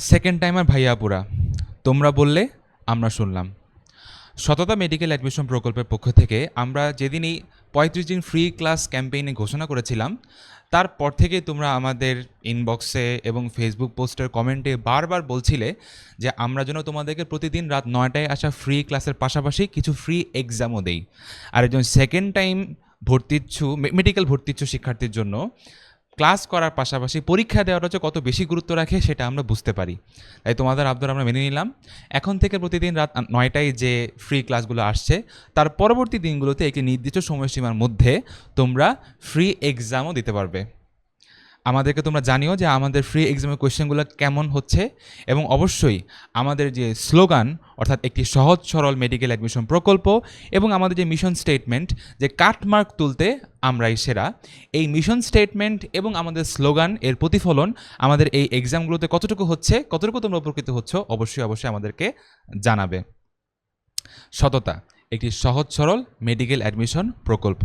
Second timer ভাইয়াপুরা, তোমরা বললে আমরা শুনলাম। সততা মেডিকেল অ্যাডমিশন প্রকল্পের পক্ষ থেকে আমরা যেদিন এই 35 দিন ফ্রি ক্লাস ক্যাম্পেইনে ঘোষণা করেছিলাম, তারপর থেকে তোমরা আমাদের ইনবক্সে এবং ফেসবুক পোস্টের কমেন্টে বারবার বলছিলে যে আমরা যেন তোমাদেরকে প্রতিদিন রাত 9টায় আসা ফ্রি ক্লাসের পাশাপাশি কিছু ফ্রি এক্সামও দেই। আর একজন সেকেন্ড টাইম ভর্তিচ্ছু মেডিকেল ভর্তিচ্ছু শিক্ষার্থীর জন্য ক্লাস করার পাশাপাশি পরীক্ষা দেওয়াটা যে কত বেশি গুরুত্ব রাখে সেটা আমরা বুঝতে পারি। তাই তোমাদের আবদার আমরা মেনে নিলাম। এখন থেকে প্রতিদিন রাত 9টায় যে ফ্রি ক্লাসগুলো আসছে, তার পরবর্তী দিনগুলোতে একটি নির্দিষ্ট সময়সীমার মধ্যে তোমরা ফ্রি এক্সামও দিতে পারবে। আমাদেরকে তোমরা জানিও যে আমাদের ফ্রি এক্সামের কোয়েশ্চেনগুলো কেমন হচ্ছে, এবং অবশ্যই আমাদের যে স্লোগান অর্থাৎ একটি সহজ সরল মেডিকেল অ্যাডমিশন প্রকল্প এবং আমাদের যে মিশন স্টেটমেন্ট যে কাটমার্ক তুলতে আমরাই সেরা, এই মিশন স্টেটমেন্ট এবং আমাদের স্লোগান এর প্রতিফলন আমাদের এই এক্সামগুলোতে কতটুকু হচ্ছে, কতটুকু তোমরা উপকৃত হচ্ছ অবশ্যই আমাদেরকে জানাবে। সততা একটি সহজ সরল মেডিকেল অ্যাডমিশন প্রকল্প।